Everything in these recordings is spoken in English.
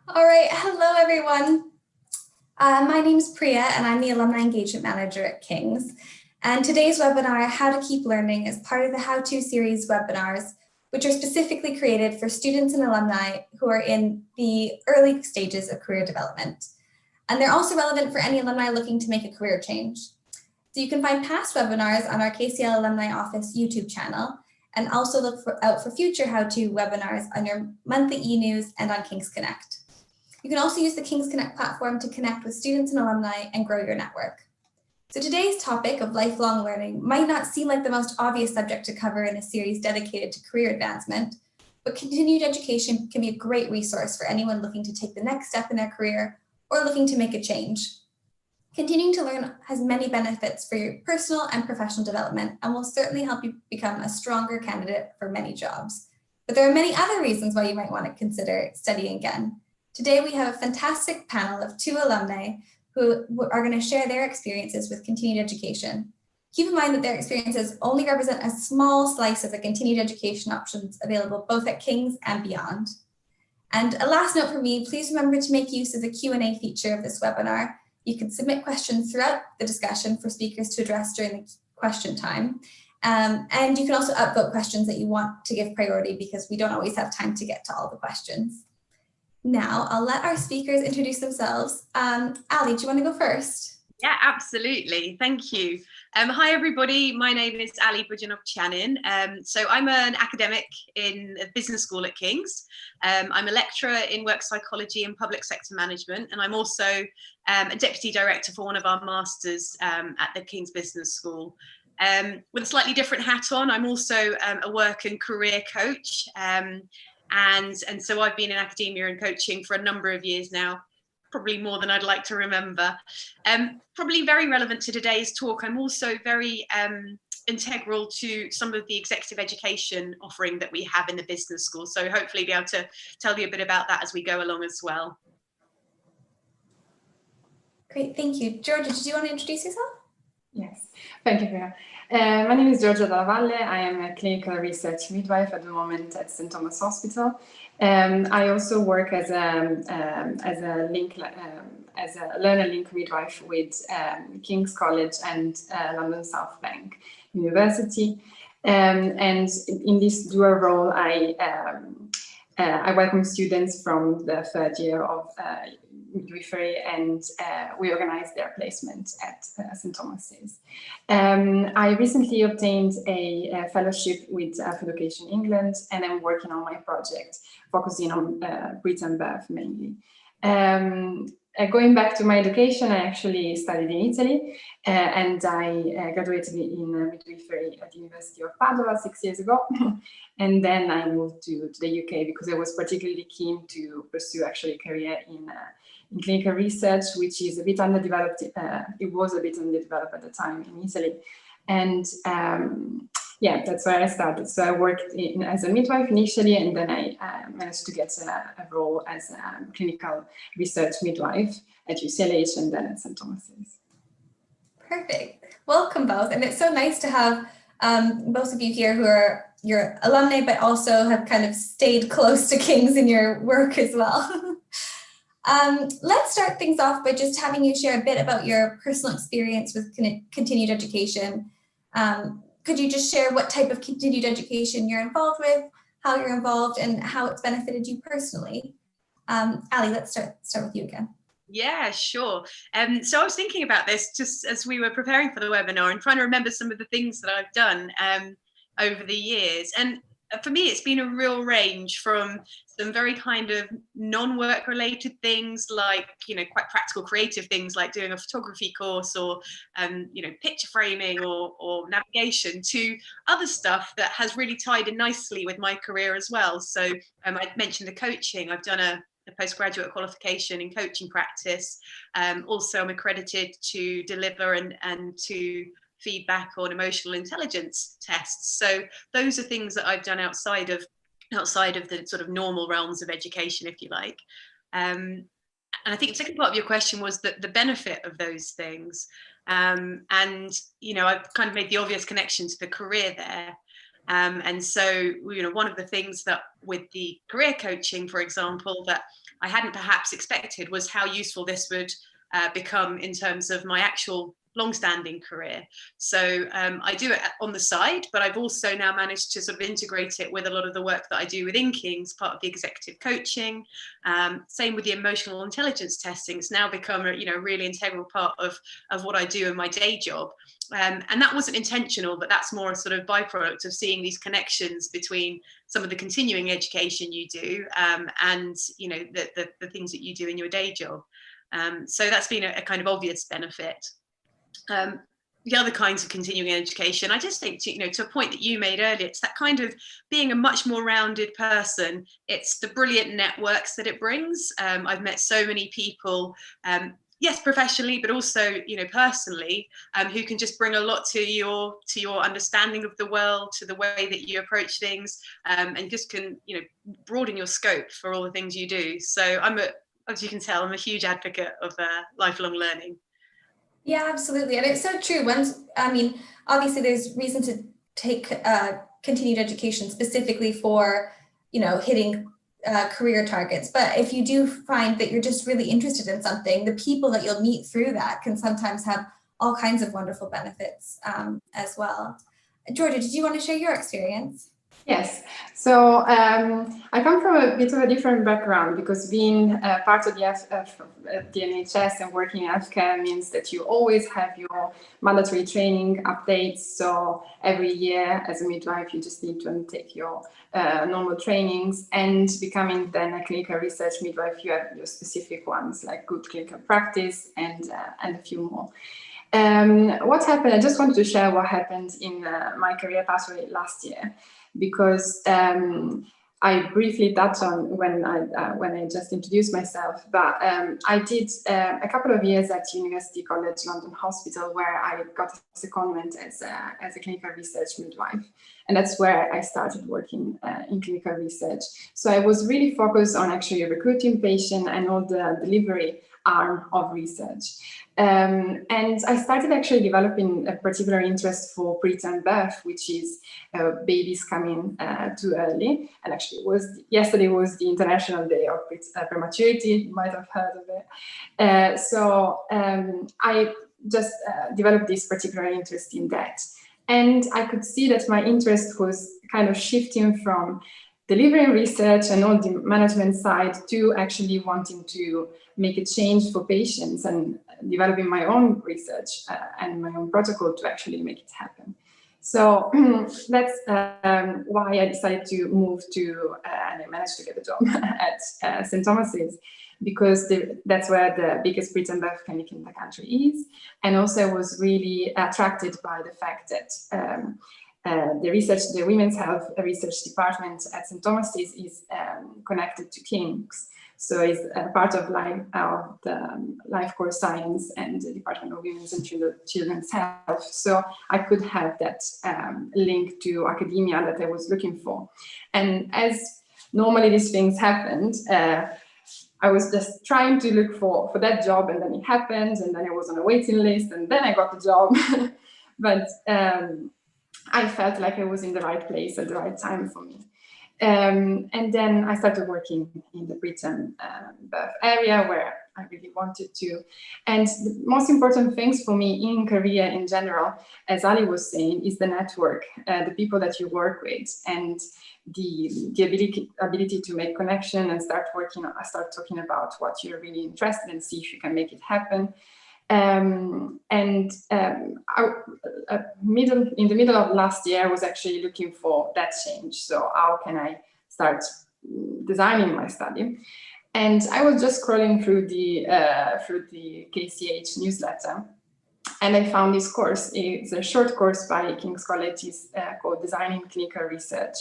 All right, hello everyone. My name is Priya and I'm the Alumni Engagement Manager at King's. And today's webinar, How to Keep Learning, is part of the How To series webinars, which are specifically created for students and alumni who are in the early stages of career development. And they're also relevant for any alumni looking to make a career change. So you can find past webinars on our KCL Alumni Office YouTube channel, and also look out for future How To webinars on your monthly e-news and on King's Connect. You can also use the King's Connect platform to connect with students and alumni and grow your network. So today's topic of lifelong learning might not seem like the most obvious subject to cover in a series dedicated to career advancement, but continued education can be a great resource for anyone looking to take the next step in their career or looking to make a change. Continuing to learn has many benefits for your personal and professional development and will certainly help you become a stronger candidate for many jobs. But there are many other reasons why you might want to consider studying again. Today, we have a fantastic panel of 2 alumni who are going to share their experiences with continued education. Keep in mind that their experiences only represent a small slice of the continued education options available both at King's and beyond. And a last note from me, please remember to make use of the Q&A feature of this webinar. You can submit questions throughout the discussion for speakers to address during the question time. And you can also upvote questions that you want to give priority because we don't always have time to get to all the questions. Now, I'll let our speakers introduce themselves. Ali, do you want to go first? Yeah, absolutely. Thank you. Hi, everybody. My name is Ali Bujanov-Chanin. So I'm an academic in a business school at King's. I'm a lecturer in work psychology and public sector management, and I'm also a deputy director for one of our masters at the King's Business School. With a slightly different hat on, I'm also a work and career coach. And so I've been in academia and coaching for a number of years now, probably more than I'd like to remember. Probably very relevant to today's talk. I'm also very integral to some of the executive education offering that we have in the business school. So hopefully be able to tell you a bit about that as we go along as well. Great, thank you. Georgia, did you want to introduce yourself? Yes, thank you, Priya. My name is Georgia Darvale. I am a clinical research midwife at the moment at St. Thomas Hospital. I also work as a learner link midwife with King's College and London South Bank University. And in this dual role, I welcome students from the third year of midwifery, and we organize their placement at St. Thomas's. I recently obtained a fellowship with Food Education England, and I'm working on my project focusing on preterm birth mainly. Going back to my education, I actually studied in Italy, and I graduated in midwifery at the University of Padua 6 years ago. And then I moved to the UK because I was particularly keen to pursue actually a career in clinical research, which is a bit underdeveloped. It was a bit underdeveloped at the time in Italy. And yeah, that's where I started. So I worked as a midwife initially, and then I managed to get a role as a clinical research midwife at UCLH and then at St. Thomas's. Perfect. Welcome both. And it's so nice to have both of you here who are your alumni, but also have kind of stayed close to King's in your work as well. Let's start things off by just having you share a bit about your personal experience with continued education. Could you just share what type of continued education you're involved with, how you're involved, and how it's benefited you personally? Ali, let's start with you again. Yeah, sure. So I was thinking about this just as we were preparing for the webinar and trying to remember some of the things that I've done over the years. And for me, it's been a real range from some very kind of non-work related things like, quite practical creative things like doing a photography course or, picture framing or navigation, to other stuff that has really tied in nicely with my career as well. So I mentioned the coaching. I've done a postgraduate qualification in coaching practice. Also, I'm accredited to deliver and to feedback on emotional intelligence tests. So those are things that I've done outside of the sort of normal realms of education, if you like. And I think the second part of your question was the benefit of those things. And, I've kind of made the obvious connection to the career there. And so, one of the things that with the career coaching, for example, that I hadn't perhaps expected was how useful this would become in terms of my actual long-standing career. So I do it on the side, but I've also now managed to sort of integrate it with a lot of the work that I do within King's, part of the executive coaching. Same with the emotional intelligence testing. It's now become a really integral part of what I do in my day job. And that wasn't intentional, but that's more a sort of byproduct of seeing these connections between some of the continuing education you do and the things that you do in your day job. So that's been a kind of obvious benefit. The other kinds of continuing education, I just think, to a point that you made earlier, it's that kind of being a much more rounded person. It's the brilliant networks that it brings. I've met so many people, yes, professionally, but also, personally, who can just bring a lot to your understanding of the world, to the way that you approach things, and just can, broaden your scope for all the things you do. So as you can tell, I'm a huge advocate of lifelong learning. Yeah, absolutely. And it's so true. Obviously there's reason to take continued education specifically for, hitting career targets. But if you do find that you're just really interested in something, the people that you'll meet through that can sometimes have all kinds of wonderful benefits as well. Georgia, did you want to share your experience? Yes, so I come from a bit of a different background because being part of the NHS and working in healthcare means that you always have your mandatory training updates. So every year as a midwife, you just need to undertake your normal trainings, and becoming then a clinical research midwife, you have your specific ones like good clinical practice and a few more. What happened, I just wanted to share what happened in my career pathway last year, because I briefly touched on when I just introduced myself, but I did a couple of years at University College London Hospital, where I got a secondment as a clinical research midwife. And that's where I started working in clinical research. So I was really focused on actually recruiting patients and all the delivery arm of research. And I started actually developing a particular interest for preterm birth, which is babies coming too early. And actually yesterday was the International Day of Prematurity, you might have heard of it. So I just developed this particular interest in that. And I could see that my interest was kind of shifting from delivering research and all the management side to actually wanting to make a change for patients and developing my own research and my own protocol to actually make it happen. So that's why I decided to move to, and I managed to get a job at St. Thomas's, because that's where the biggest preterm birth clinic in the country is. And also I was really attracted by the fact that the Women's Health Research Department at St. Thomas's is connected to King's. So it's part of the Life Course Science and the Department of Women's and Children's Health. So I could have that link to academia that I was looking for. And as normally these things happened, I was just trying to look for that job, and then it happened, and then I was on a waiting list, and then I got the job. But I felt like I was in the right place at the right time for me. And then I started working in the preterm birth area, where I really wanted to. And the most important things for me in career in general, as Ali was saying, is the network, the people that you work with, and the ability to make connection and start talking about what you're really interested in, see if you can make it happen. In the middle of last year, I was actually looking for that change. So how can I start designing my study? And I was just scrolling through the KCH newsletter, and I found this course. It's a short course by King's College. It's called Designing Clinical Research.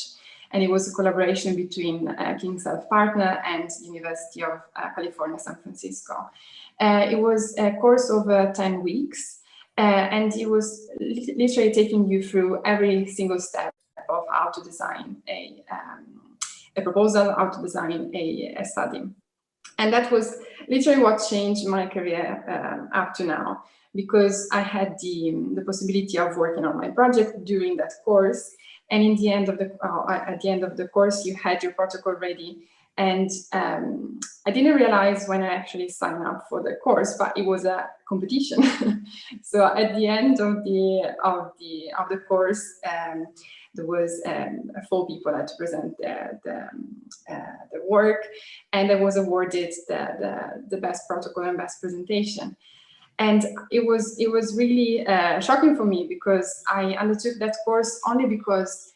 And it was a collaboration between King's Health Partner and University of California, San Francisco. It was a course over 10 weeks, and it was literally taking you through every single step of how to design a proposal, how to design a study. And that was literally what changed my career up to now, because I had the possibility of working on my project during that course. And in the end of at the end of the course, you had your protocol ready. And I didn't realize when I actually signed up for the course, but it was a competition. So at the end of the course, there was 4 people had to present the work, and I was awarded the best protocol and best presentation. And it was really shocking for me, because I undertook that course only because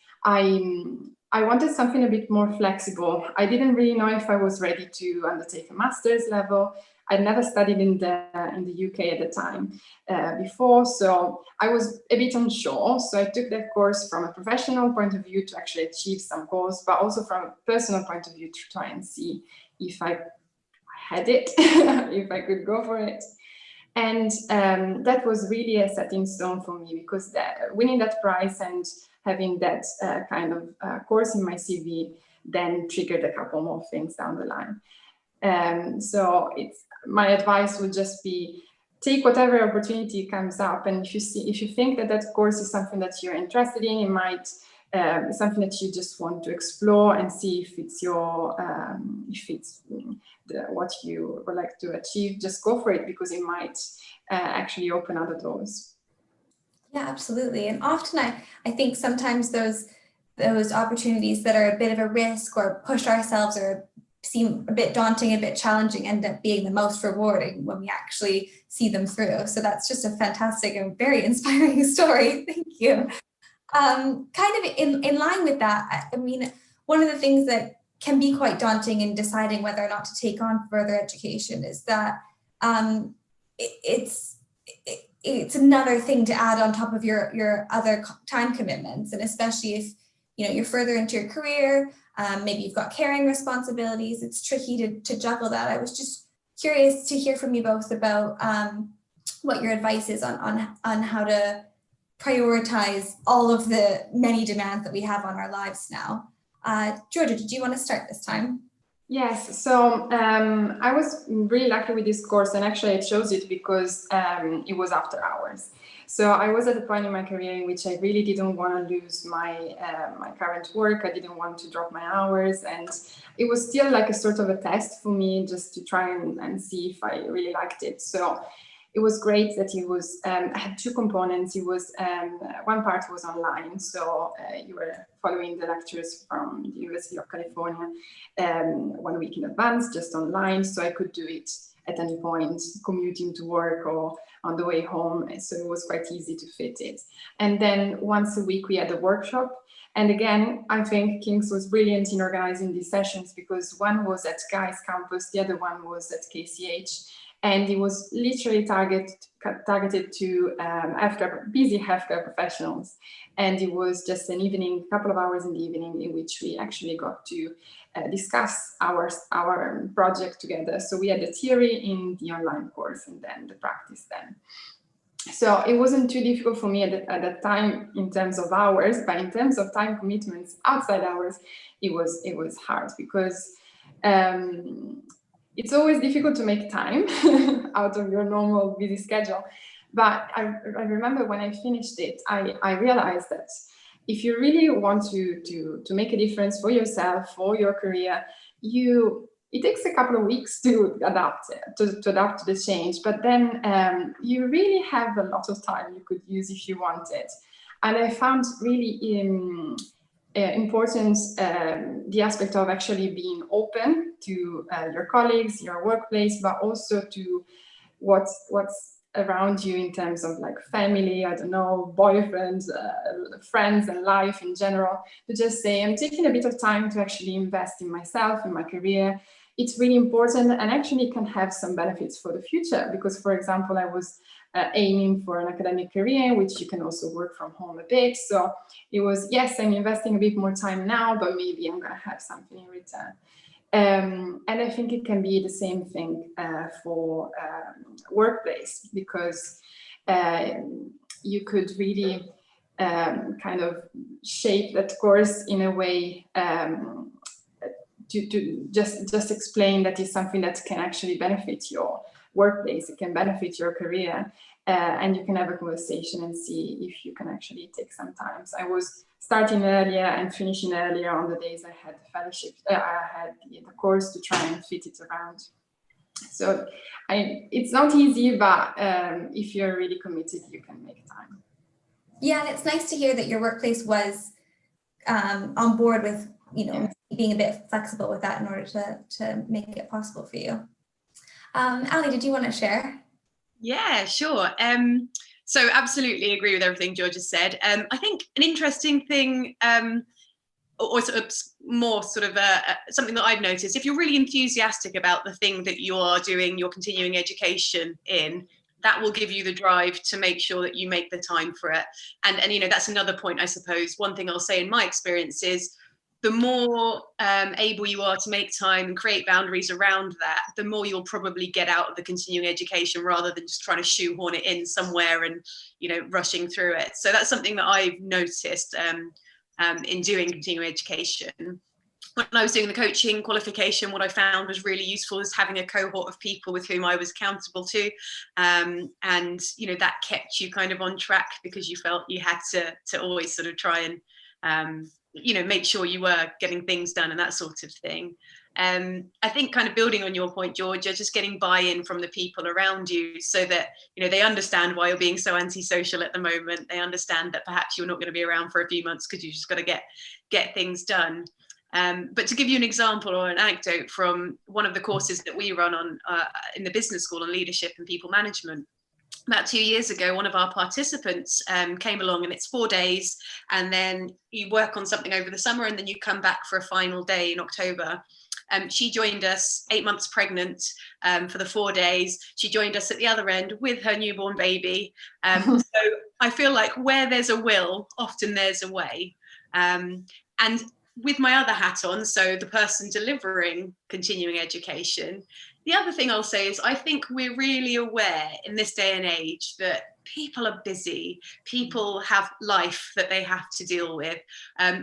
I wanted something a bit more flexible. I didn't really know if I was ready to undertake a master's level. I'd never studied in the UK at the time before, so I was a bit unsure. So I took that course from a professional point of view to actually achieve some goals, but also from a personal point of view to try and see if I had it, if I could go for it. And that was really a setting stone for me, because winning that prize and having that kind of course in my CV then triggered a couple more things down the line. So my advice would just be, take whatever opportunity comes up, and if you think that course is something that you're interested in, it might something that you just want to explore and see if it's what you would like to achieve. Just go for it, because it might actually open other doors. Yeah, absolutely. And often I think sometimes those opportunities that are a bit of a risk or push ourselves or seem a bit daunting, a bit challenging, end up being the most rewarding when we actually see them through. So that's just a fantastic and very inspiring story. Thank you. Kind of in line with that, I mean, one of the things that can be quite daunting in deciding whether or not to take on further education is that it's another thing to add on top of your other time commitments, and especially if you're further into your career, maybe you've got caring responsibilities. It's tricky to juggle that. I was just curious to hear from you both about what your advice is on how to prioritize all of the many demands that we have on our lives now. Georgia, did you want to start this time? Yes, so I was really lucky with this course, and actually I chose it because it was after hours. So I was at a point in my career in which I really didn't want to lose my current work. I didn't want to drop my hours, and it was still like a sort of a test for me, just to try and see if I really liked it. So it was great that it was, I had 2 components. It was, one part was online. So you were following the lectures from the University of California 1 week in advance, just online. So I could do it at any point, commuting to work or on the way home. So it was quite easy to fit it. And then once a week we had a workshop. And again, I think King's was brilliant in organizing these sessions, because one was at Guy's campus, the other one was at KCH. And it was literally targeted to busy healthcare professionals. And it was just an evening, a couple of hours in the evening, in which we actually got to discuss our project together. So we had the theory in the online course and then the practice then. So it wasn't too difficult for me at that time in terms of hours, but in terms of time commitments outside hours, it was hard, because it's always difficult to make time out of your normal busy schedule. But I remember when I finished it, I realized that if you really want to make a difference for yourself, for your career, it takes a couple of weeks to adapt to the change. But then you really have a lot of time you could use if you want it. And I found really important the aspect of actually being open to your colleagues, your workplace, but also to what's around you in terms of like family, I don't know, boyfriends, friends, and life in general. To just say, I'm taking a bit of time to actually invest in myself, in my career. It's really important, and actually can have some benefits for the future, because, for example, I was aiming for an academic career, which you can also work from home a bit. So it was, yes, I'm investing a bit more time now, but maybe I'm going to have something in return. And I think it can be the same thing for workplace, because you could really kind of shape that course in a way to just explain that it's something that can actually benefit your workplace, it can benefit your career, and you can have a conversation and see if you can actually take some time. So I was starting earlier and finishing earlier on the days I had the fellowship, I had the course to try and fit it around. So it's not easy, but if you're really committed, you can make time. Yeah, and it's nice to hear that your workplace was on board with, being a bit flexible with that in order to make it possible for you. Ali, did you want to share? Yeah, sure. So absolutely agree with everything George has said. I think an interesting thing, or sort of more sort of something that I've noticed, if you're really enthusiastic about the thing that you are doing your continuing education in, that will give you the drive to make sure that you make the time for it. And that's another point, I suppose. One thing I'll say in my experience is the more able you are to make time and create boundaries around that, the more you'll probably get out of the continuing education rather than just trying to shoehorn it in somewhere and, rushing through it. So that's something that I've noticed in doing continuing education. When I was doing the coaching qualification, what I found was really useful is having a cohort of people with whom I was accountable to. And, that kept you kind of on track because you felt you had to always sort of try and, make sure you were getting things done and that sort of thing. I think kind of building on your point, Georgia, just getting buy-in from the people around you so that, they understand why you're being so antisocial at the moment. They understand that perhaps you're not going to be around for a few months because you just got to get things done. But to give you an example or an anecdote from one of the courses that we run on in the business school on leadership and people management, about 2 years ago, one of our participants came along, and it's 4 days, and then you work on something over the summer, and then you come back for a final day in October. She joined us 8 months pregnant for the 4 days. She joined us at the other end with her newborn baby. So I feel like where there's a will, often there's a way. And with my other hat on, so the person delivering continuing education, the other thing I'll say is I think we're really aware in this day and age that people are busy, people have life that they have to deal with.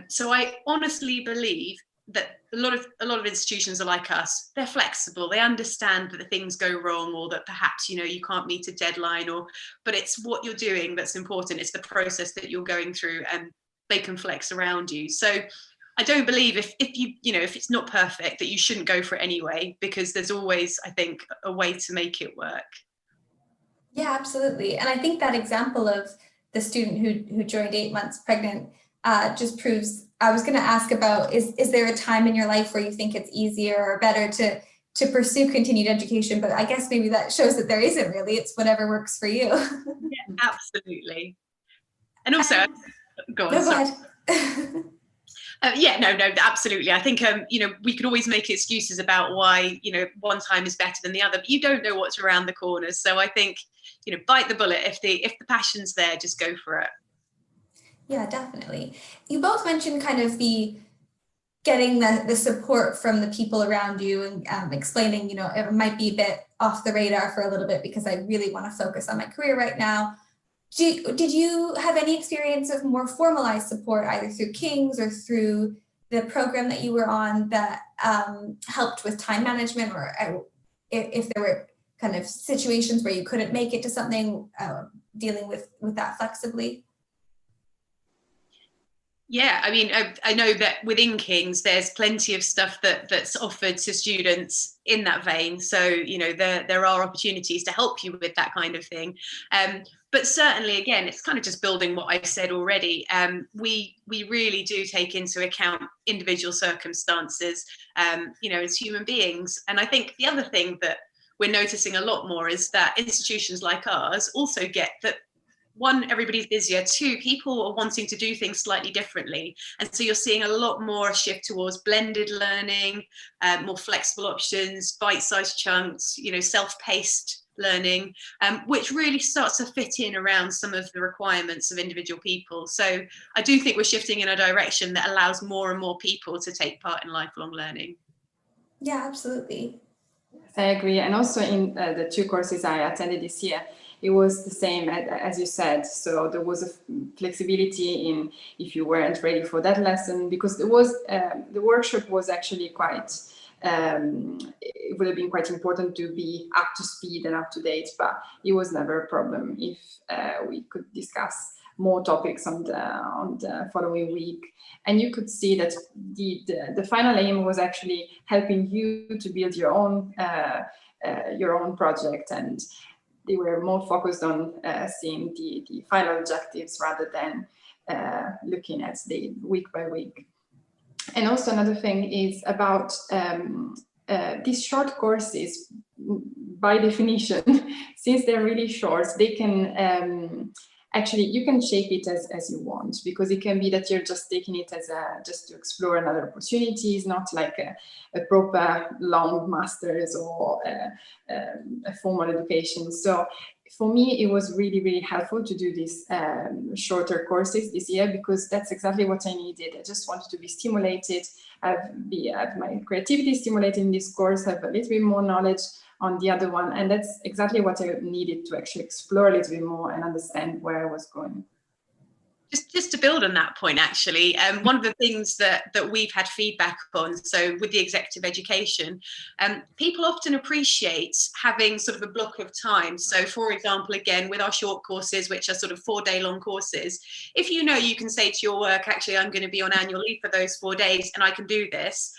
So I honestly believe that a lot of institutions are like us. They're flexible. They understand that the things go wrong, or that perhaps you can't meet a deadline, but it's what you're doing that's important. It's the process that you're going through, and they can flex around you. So I don't believe if it's not perfect that you shouldn't go for it anyway, because there's always, I think, a way to make it work. Yeah, absolutely. And I think that example of the student who joined 8 months pregnant just proves, I was going to ask about, is there a time in your life where you think it's easier or better to pursue continued education? But I guess maybe that shows that there isn't really, it's whatever works for you. Yeah, absolutely. And also, go on. No, go ahead. No, absolutely. I think, we could always make excuses about why, one time is better than the other, but you don't know what's around the corners. So I think, bite the bullet. If the passion's there, just go for it. Yeah, definitely. You both mentioned kind of getting the support from the people around you and explaining, it might be a bit off the radar for a little bit because I really want to focus on my career right now. Did you have any experience of more formalized support, either through King's or through the program that you were on, that helped with time management, or if there were kind of situations where you couldn't make it to something, dealing with that flexibly? Yeah, I mean, I know that within King's, there's plenty of stuff that's offered to students in that vein. So, there are opportunities to help you with that kind of thing. But certainly, again, it's kind of just building what I've said already. We really do take into account individual circumstances, as human beings. And I think the other thing that we're noticing a lot more is that institutions like ours also get that, one, everybody's busier. Two, people are wanting to do things slightly differently. And so you're seeing a lot more shift towards blended learning, more flexible options, bite-sized chunks, self-paced learning, which really starts to fit in around some of the requirements of individual people. So I do think we're shifting in a direction that allows more and more people to take part in lifelong learning. Yeah, absolutely. I agree. And also in the 2 courses I attended this year, it was the same as you said. So there was a flexibility in if you weren't ready for that lesson, because there was the workshop was actually quite, it would have been quite important to be up to speed and up to date, but it was never a problem if we could discuss more topics on the following week. And you could see that the final aim was actually helping you to build your own project, and they were more focused on seeing the final objectives rather than looking at the week by week. And also another thing is about these short courses. By definition, since they're really short, they can actually, you can shape it as you want, because it can be that you're just taking it as just to explore another opportunities, not like a proper long master's or a formal education. So for me, it was really, really helpful to do these shorter courses this year, because that's exactly what I needed. I just wanted to be stimulated, have my creativity stimulated in this course, have a little bit more knowledge on the other one. And that's exactly what I needed to actually explore a little bit more and understand where I was going. Just to build on that point, actually, one of the things that we've had feedback on, so with the executive education, people often appreciate having sort of a block of time. So, for example, again, with our short courses, which are sort of 4-day-long courses, if you know you can say to your work, actually, I'm going to be on annual leave for those 4 days and I can do this,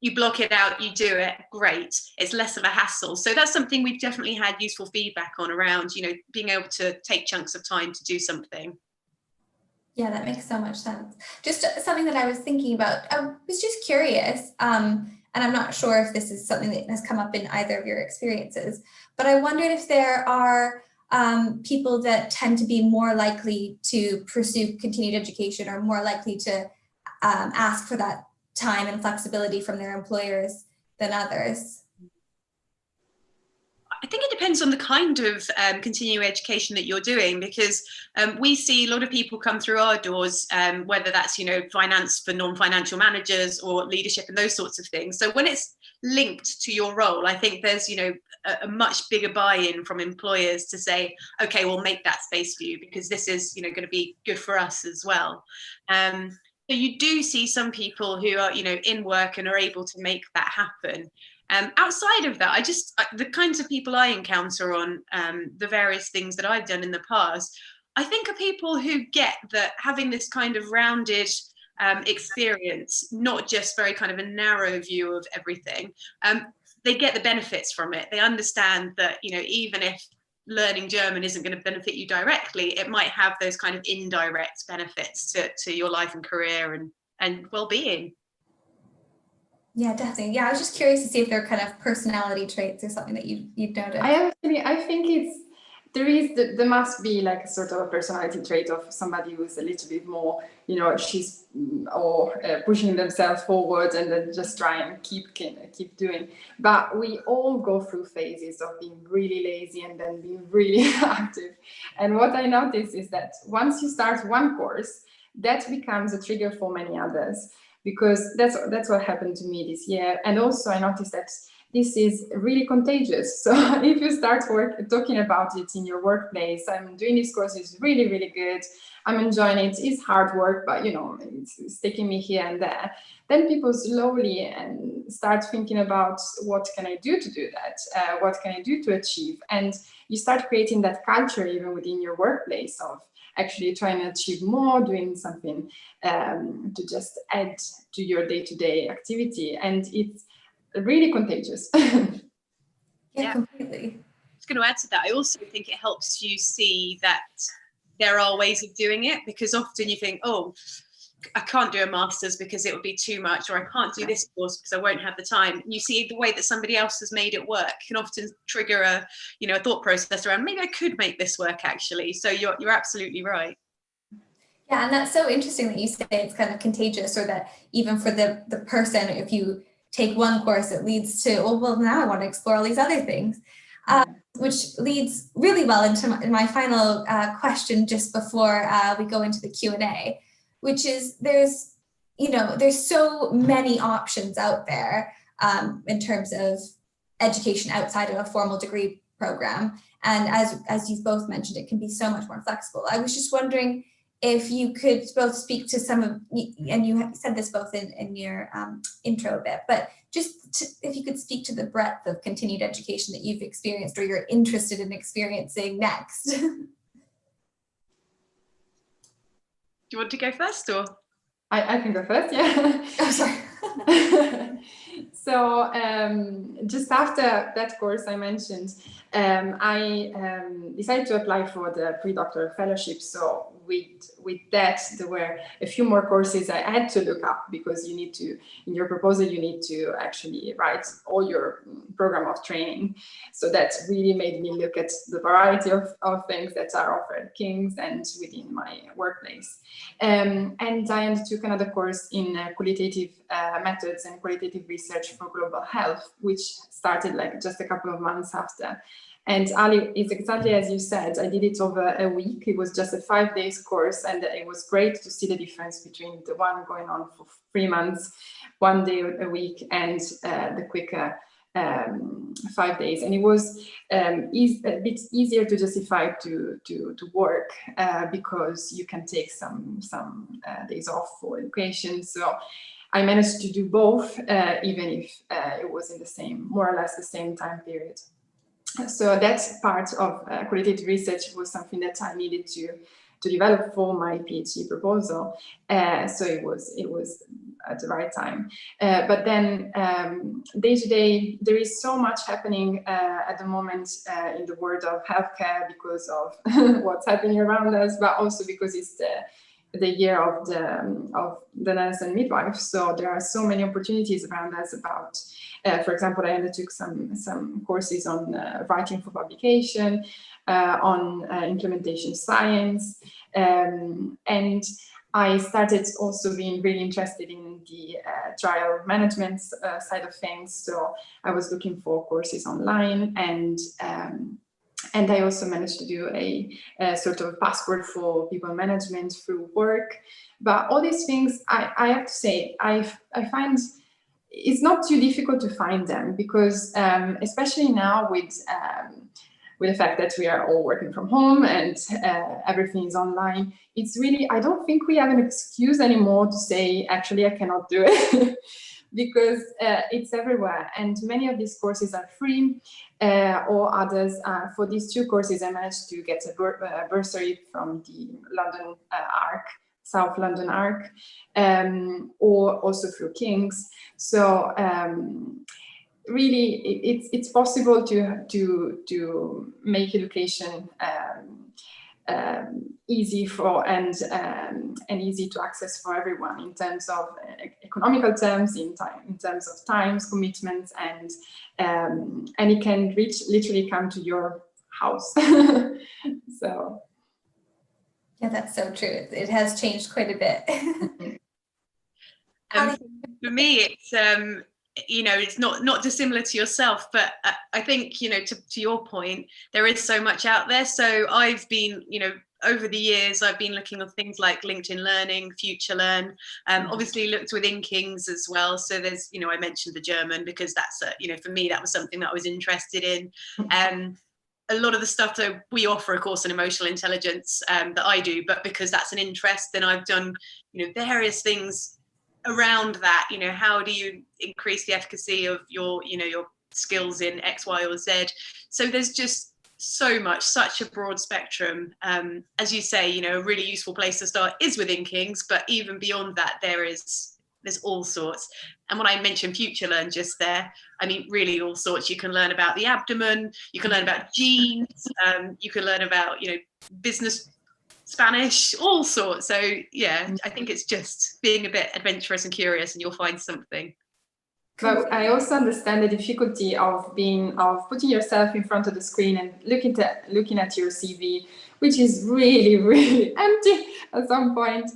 you block it out, you do it, great. It's less of a hassle. So that's something we've definitely had useful feedback on around, you know, being able to take chunks of time to do something. Yeah, that makes so much sense. Just something that I was thinking about, I was just curious, and I'm not sure if this is something that has come up in either of your experiences, but I wondered if there are people that tend to be more likely to pursue continued education or more likely to ask for that time and flexibility from their employers than others. I think it depends on the kind of continuing education that you're doing, because we see a lot of people come through our doors, whether that's, you know, finance for non-financial managers or leadership and those sorts of things. So when it's linked to your role, I think there's, you know, a much bigger buy-in from employers to say, okay, we'll make that space for you because this is, you know, going to be good for us as well. So you do see some people who are, you know, in work and are able to make that happen. Outside of that, the kinds of people I encounter on the various things that I've done in the past, I think are people who get that having this kind of rounded experience, not just very kind of a narrow view of everything, they get the benefits from it. They understand that, you know, even if learning German isn't going to benefit you directly, it might have those kind of indirect benefits to your life and career and well-being. Yeah, definitely. Yeah, I was just curious to see if there are kind of personality traits or something that you'd notice. I think there must be like a sort of a personality trait of somebody who's a little bit more, you know, pushing themselves forward and then just try and keep doing. But we all go through phases of being really lazy and then being really active. And what I noticed is that once you start one course, that becomes a trigger for many others, because that's what happened to me this year. And also I noticed that this is really contagious. So if you start talking about it in your workplace, I'm doing this course, it's really, really good, I'm enjoying it, it's hard work, but you know, it's taking me here and there. Then people slowly start thinking about what can I do to do that? What can I do to achieve? And you start creating that culture even within your workplace of actually trying to achieve more, doing something to just add to your day-to-day activity. And it's really contagious. Yeah, completely. I was going to add to that. I also think it helps you see that there are ways of doing it, because often you think, oh, I can't do a master's because it would be too much, or I can't do this course because I won't have the time. And you see the way that somebody else has made it work can often trigger a thought process around, maybe I could make this work actually. So you're absolutely right. Yeah, and that's so interesting that you say it's kind of contagious, or that even for the person, if you take one course, it leads to, well, now I want to explore all these other things, which leads really well into my final question just before we go into the Q&A, which is there's so many options out there in terms of education outside of a formal degree program. And as you've both mentioned, it can be so much more flexible. I was just wondering if you could both speak to some of, and you said this both in your intro a bit, but if you could speak to the breadth of continued education that you've experienced or you're interested in experiencing next. you want to go first, or? I can go first, yeah. Oh, sorry. So just after that course I mentioned, I decided to apply for the pre-doctoral fellowship. So with that, there were a few more courses I had to look up, because you need to, in your proposal, you need to actually write all your program of training. So that really made me look at the variety of things that are offered at King's and within my workplace. And I undertook another course in qualitative methods and qualitative research for global health, which started like just a couple of months after. And Ali, it's exactly as you said. I did it over a week. It was just a 5 days course, and it was great to see the difference between the one going on for 3 months, 1 day a week, and the quicker 5 days. And it was a bit easier to justify to work because you can take some days off for education. So I managed to do both, even if it was in the same, more or less the same time period. So that part of qualitative research was something that I needed to develop for my PhD proposal. So it was at the right time. But then day to day, there is so much happening at the moment in the world of healthcare because of what's happening around us, but also because it's the year of the nurse and midwife. So there are so many opportunities around us about, for example, I undertook some courses on writing for publication, on implementation science, and I started also being really interested in the trial management side of things. So I was looking for courses online, and I also managed to do a sort of passport for people management through work. But all these things, I have to say, I find it's not too difficult to find them, because especially now with the fact that we are all working from home and everything is online, it's really, I don't think we have an excuse anymore to say, actually, I cannot do it. Because it's everywhere, and many of these courses are free, or others. For these 2 courses, I managed to get a bursary from the London ARC, South London ARC, or also through King's. So really, it's possible to make education easy for and easy to access for everyone in terms of economical terms, in terms of times, commitments, and it can literally come to your house. So Yeah, that's so true. It has changed quite a bit. For me, it's it's not dissimilar to yourself, but I think, to your point, there is so much out there. So I've been, over the years, I've been looking at things like LinkedIn Learning, Future Learn, obviously looked within King's as well. So there's, I mentioned the German because that's, for me, that was something that I was interested in. A lot of the stuff that we offer a course in emotional intelligence that I do, but because that's an interest, then I've done, various things around that. How do you increase the efficacy of your skills in X, Y, or Z? So there's just so much, such a broad spectrum. As you say, a really useful place to start is within King's, but even beyond that, there's all sorts. And when I mentioned Future Learn just there, I mean, really all sorts. You can learn about the abdomen, you can learn about genes, you can learn about, business, Spanish, all sorts. So yeah, I think it's just being a bit adventurous and curious, and you'll find something. But I also understand the difficulty of putting yourself in front of the screen and looking at your CV, which is really, really empty at some point,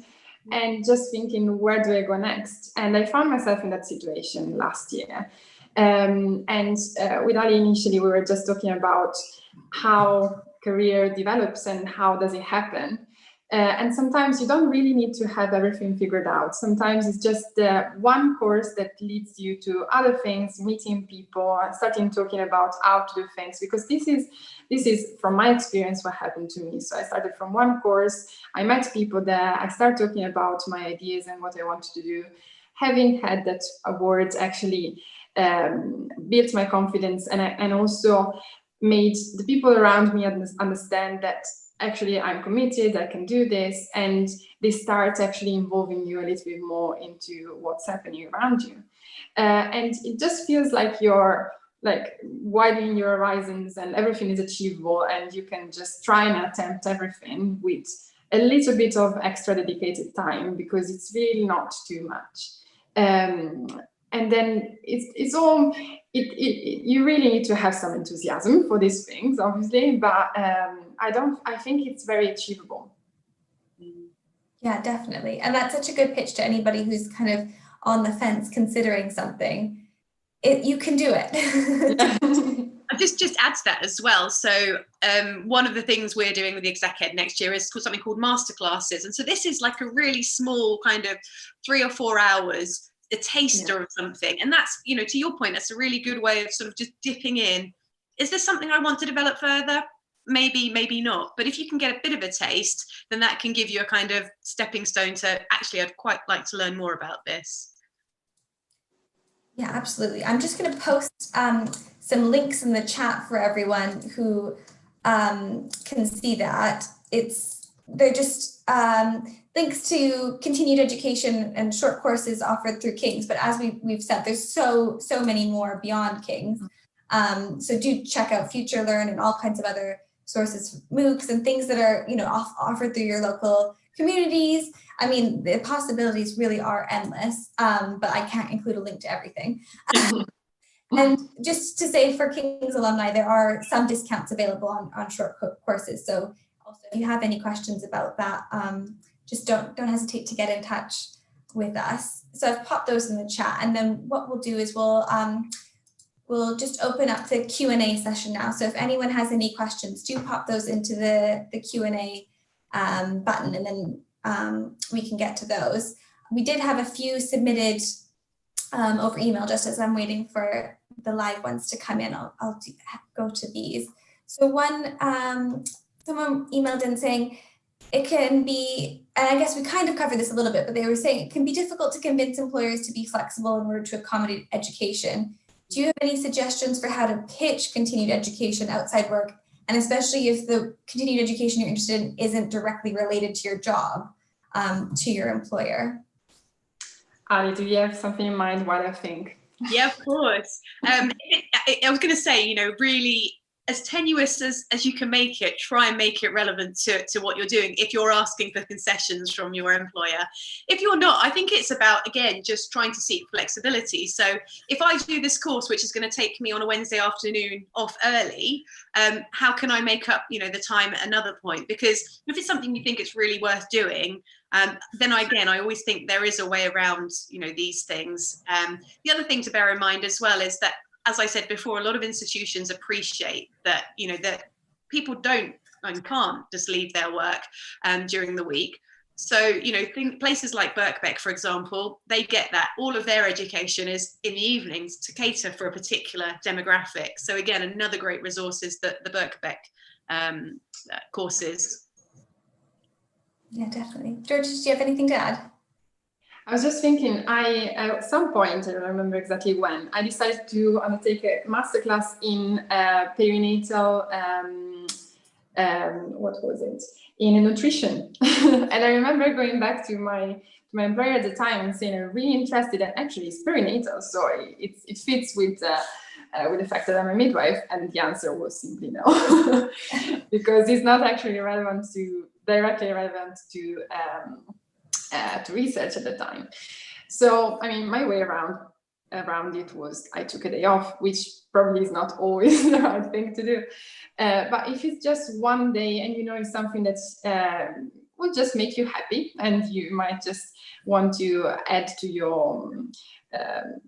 and just thinking, where do I go next? And I found myself in that situation last year. And with Ali, initially, we were just talking about how career develops and how does it happen. And sometimes you don't really need to have everything figured out. Sometimes it's just one course that leads you to other things, meeting people, starting talking about how to do things. Because this is from my experience what happened to me. So I started from one course, I met people there, I started talking about my ideas and what I wanted to do. Having had that award actually built my confidence, and also made the people around me understand that actually I'm committed, I can do this. And they start actually involving you a little bit more into what's happening around you. And it just feels like you're like widening your horizons and everything is achievable and you can just try and attempt everything with a little bit of extra dedicated time, because it's really not too much. And then it's all, you really need to have some enthusiasm for these things, obviously, but I think it's very achievable. Yeah, definitely. And that's such a good pitch to anybody who's kind of on the fence considering something. You can do it. I just add to that as well. So one of the things we're doing with the exec ed next year is something called masterclasses. And so this is like a really small kind of 3 or 4 hours, a taster of something. And that's, you know, to your point, that's a really good way of sort of just dipping in. Is this something I want to develop further? Maybe, maybe not. But if you can get a bit of a taste, then that can give you a kind of stepping stone to actually, I'd quite like to learn more about this. Yeah, absolutely. I'm just going to post some links in the chat for everyone who can see that. They're just links to continued education and short courses offered through King's. But as we've said, there's so many more beyond King's. So do check out Future Learn and all kinds of other sources, MOOCs and things that are, you know, offered through your local communities. I mean, the possibilities really are endless, but I can't include a link to everything. And just to say, for King's alumni, there are some discounts available on short courses. So also, if you have any questions about that, just don't hesitate to get in touch with us. So I've popped those in the chat, and then what we'll do is we'll just open up the Q&A session now. So if anyone has any questions, do pop those into the Q&A button, and then we can get to those. We did have a few submitted over email, just as I'm waiting for the live ones to come in. I'll go to these. So one, someone emailed in saying it can be, and I guess we kind of covered this a little bit, but they were saying it can be difficult to convince employers to be flexible in order to accommodate education. Do you have any suggestions for how to pitch continued education outside work, and especially if the continued education you're interested in isn't directly related to your job, to your employer? Ali, do you have something in mind while I think? Yeah, of course. I was going to say, you know, really as tenuous as you can make it, try and make it relevant to what you're doing if you're asking for concessions from your employer. If you're not, I think it's about, again, just trying to seek flexibility. So if I do this course, which is going to take me on a Wednesday afternoon off early, how can I make up, you know, the time at another point? Because if it's something you think it's really worth doing, then I always think there is a way around, you know, these things. The other thing to bear in mind as well is that, as I said before, a lot of institutions appreciate that, you know, that people don't and can't just leave their work during the week. So, you know, places like Birkbeck, for example, they get that all of their education is in the evenings to cater for a particular demographic. So again, another great resource is the Birkbeck courses. Yeah, definitely. George, do you have anything to add? I was just thinking, at some point, I don't remember exactly when, I decided to undertake a masterclass in perinatal, what was it? In nutrition. And I remember going back to my employer at the time and saying, I'm really interested, and actually it's perinatal, so it fits with the fact that I'm a midwife, and the answer was simply no, because it's not actually directly relevant to research at the time. So, I mean, my way around it was I took a day off, which probably is not always the right thing to do. But if it's just one day and you know it's something that will just make you happy and you might just want to add to your,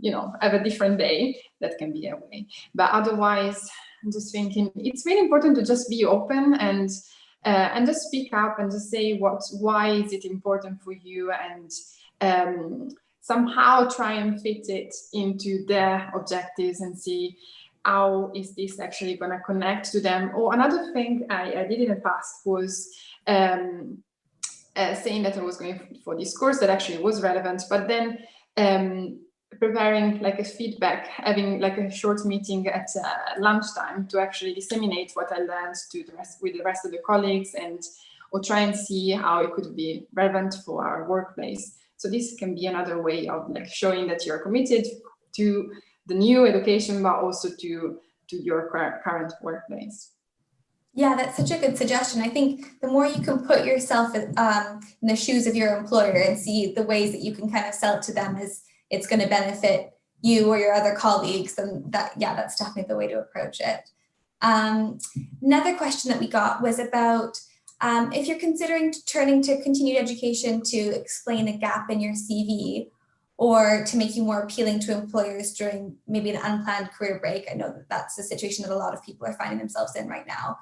you know, have a different day, that can be a way. But otherwise, I'm just thinking it's really important to just be open and just speak up and just say why is it important for you, and somehow try and fit it into their objectives and see how is this actually going to connect to them. Or another thing I did in the past was saying that I was going for this course that actually was relevant, but then preparing like a feedback, having like a short meeting at lunchtime to actually disseminate what I learned to with the rest of the colleagues, and or try and see how it could be relevant for our workplace. So this can be another way of like showing that you're committed to the new education, but also to your current workplace. Yeah, that's such a good suggestion. I think the more you can put yourself in the shoes of your employer and see the ways that you can kind of sell it to them as it's going to benefit you or your other colleagues, then that's definitely the way to approach it. Another question that we got was about if you're considering turning to continued education to explain a gap in your CV or to make you more appealing to employers during maybe an unplanned career break. I know that that's the situation that a lot of people are finding themselves in right now.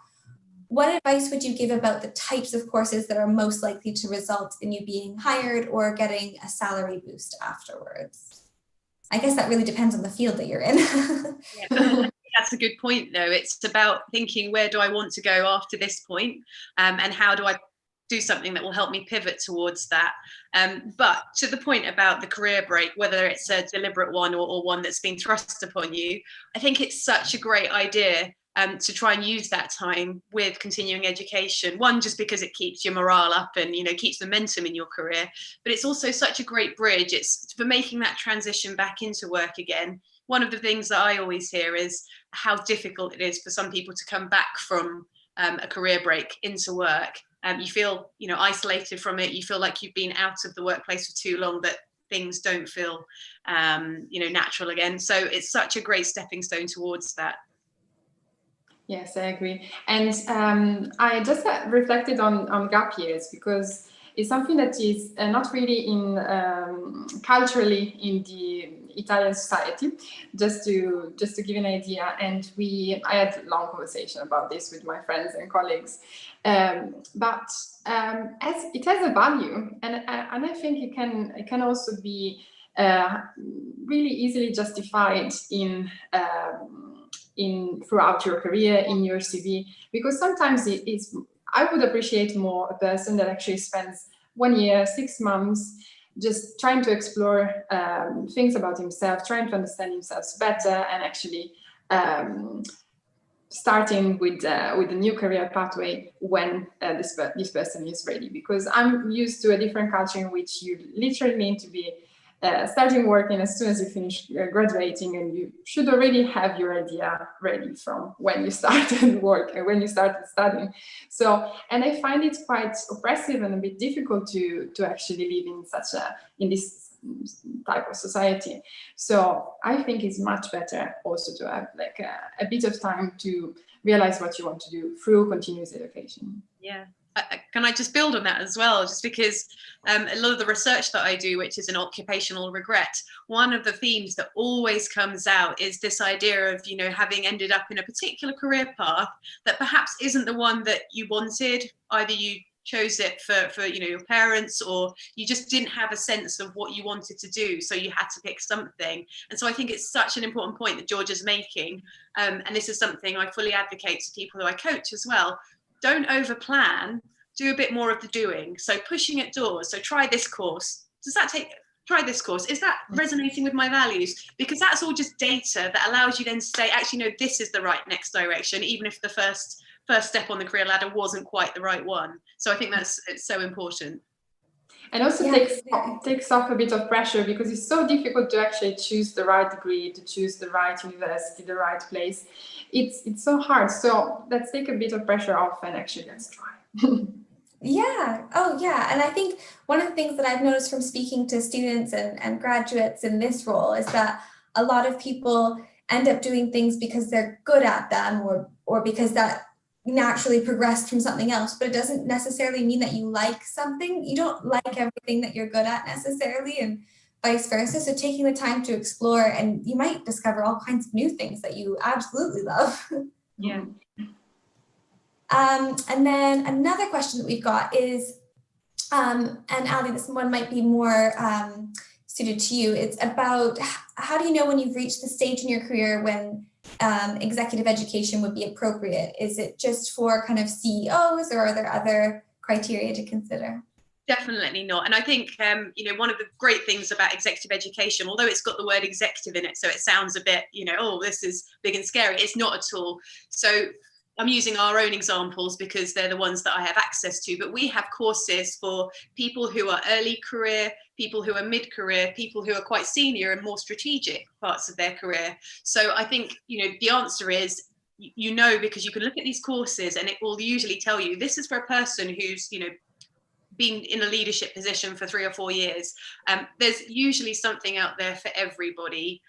What advice would you give about the types of courses that are most likely to result in you being hired or getting a salary boost afterwards? I guess that really depends on the field that you're in. Yeah, that's a good point, though. It's about thinking, where do I want to go after this point? And how do I do something that will help me pivot towards that? But to the point about the career break, whether it's a deliberate one or one that's been thrust upon you, I think it's such a great idea to try and use that time with continuing education. One, just because it keeps your morale up and keeps momentum in your career, but it's also such a great bridge. It's for making that transition back into work again. One of the things that I always hear is how difficult it is for some people to come back from a career break into work. You feel isolated from it. You feel like you've been out of the workplace for too long, that things don't feel natural again. So it's such a great stepping stone towards that. Yes, I agree. And I just reflected on gap years, because it's something that is not really in culturally in the Italian society. Just to give you an idea, and I had a long conversation about this with my friends and colleagues. But as it has a value, and I think it can also be really easily justified in throughout your career, in your CV, because sometimes I would appreciate more a person that actually spends 1 year, 6 months, just trying to explore things about himself, trying to understand himself better, and actually starting with a new career pathway when this person is ready. Because I'm used to a different culture in which you literally need to be starting working as soon as you finish graduating, and you should already have your idea ready from when you started work and when you started studying. So, and I find it quite oppressive and a bit difficult to actually live in this type of society. So I think it's much better also to have like a bit of time to realize what you want to do through continuous education. Yeah. Can I just build on that as well? Just because a lot of the research that I do, which is an occupational regret, one of the themes that always comes out is this idea of, having ended up in a particular career path that perhaps isn't the one that you wanted. Either you chose it for your parents, or you just didn't have a sense of what you wanted to do, so you had to pick something. And so I think it's such an important point that George is making, and this is something I fully advocate to people who I coach as well. Don't over plan, do a bit more of the doing. So pushing at doors. So try this course. Try this course. Is that resonating with my values? Because that's all just data that allows you then to say, actually, no, this is the right next direction, even if the first step on the career ladder wasn't quite the right one. So I think it's so important. And also takes off a bit of pressure, because it's so difficult to actually choose the right degree, to choose the right university, the right place. It's so hard. So let's take a bit of pressure off and actually let's try. Yeah. Oh, yeah. And I think one of the things that I've noticed from speaking to students and graduates in this role is that a lot of people end up doing things because they're good at them, or because that naturally progressed from something else, but it doesn't necessarily mean that you like something. You don't like everything that you're good at necessarily, and vice versa. So taking the time to explore, and you might discover all kinds of new things that you absolutely love. Yeah. And then another question that we've got is, and Ali, this one might be more suited to you. It's about how do you know when you've reached the stage in your career when executive education would be appropriate? Is it just for kind of CEOs, or are there other criteria to consider? Definitely not. And I think, one of the great things about executive education, although it's got the word executive in it, so it sounds a bit, oh, this is big and scary, it's not at all. So I'm using our own examples because they're the ones that I have access to, but we have courses for people who are early career, people who are mid-career, people who are quite senior and more strategic parts of their career. So I think, the answer is, because you can look at these courses and it will usually tell you this is for a person who's, been in a leadership position for 3 or 4 years. There's usually something out there for everybody.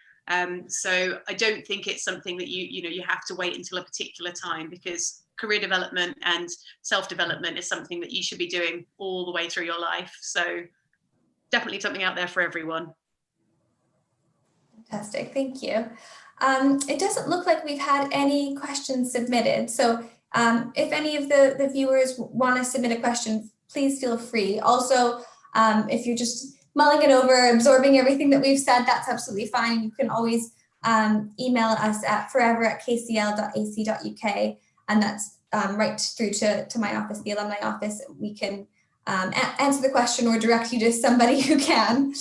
So I don't think it's something that you have to wait until a particular time, because career development and self-development is something that you should be doing all the way through your life. So definitely something out there for everyone. Fantastic, thank you. It doesn't look like we've had any questions submitted. So if any of the viewers want to submit a question, please feel free. Also, if you're just mulling it over, absorbing everything that we've said, that's absolutely fine. You can always email us at forever@kcl.ac.uk, and that's right through to my office, the alumni office. We can answer the question or direct you to somebody who can.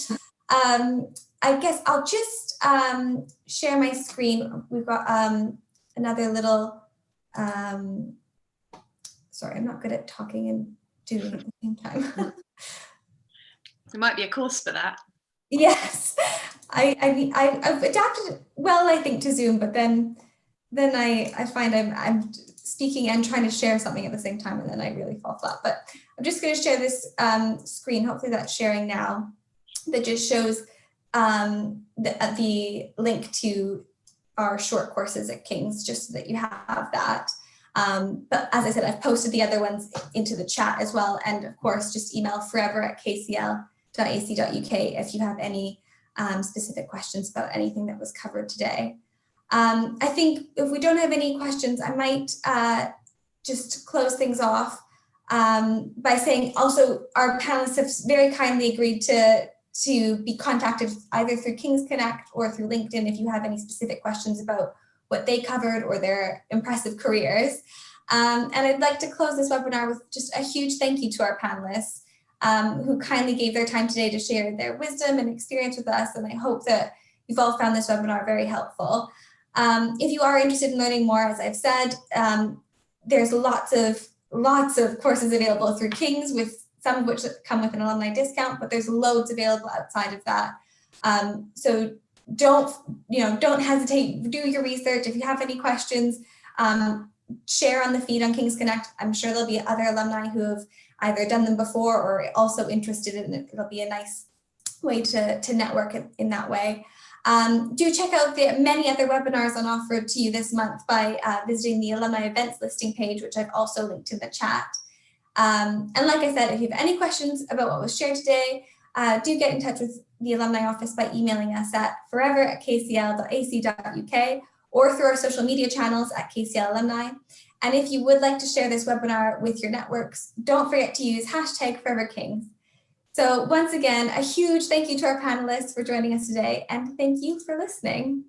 I guess I'll just share my screen. We've got another little, sorry, I'm not good at talking and doing it at the same time. There might be a course for that. Yes, I've adapted well, I think, to Zoom, but then I find I'm speaking and trying to share something at the same time, and then I really fall flat. But I'm just going to share this screen. Hopefully that's sharing now. That just shows the link to our short courses at King's, just so that you have that. But as I said, I've posted the other ones into the chat as well. And of course, just email forever@kcl.ac.uk if you have any specific questions about anything that was covered today. I think if we don't have any questions, I might just close things off by saying also our panelists have very kindly agreed to be contacted either through King's Connect or through LinkedIn if you have any specific questions about what they covered or their impressive careers. And I'd like to close this webinar with just a huge thank you to our panelists who kindly gave their time today to share their wisdom and experience with us. And I hope that you've all found this webinar very helpful. If you are interested in learning more, as I've said, there's lots of courses available through King's, with some of which come with an alumni discount, but there's loads available outside of that. So don't hesitate, do your research. If you have any questions, share on the feed on King's Connect. I'm sure there'll be other alumni who have either done them before or also interested in it. It'll be a nice way to network in that way. Do check out the many other webinars on offer to you this month by visiting the alumni events listing page, which I've also linked in the chat. And like I said, if you have any questions about what was shared today, do get in touch with the alumni office by emailing us at forever@kcl.ac.uk or through our social media channels at KCL Alumni. And if you would like to share this webinar with your networks, don't forget to use #ForeverKings. So once again, a huge thank you to our panelists for joining us today, and thank you for listening.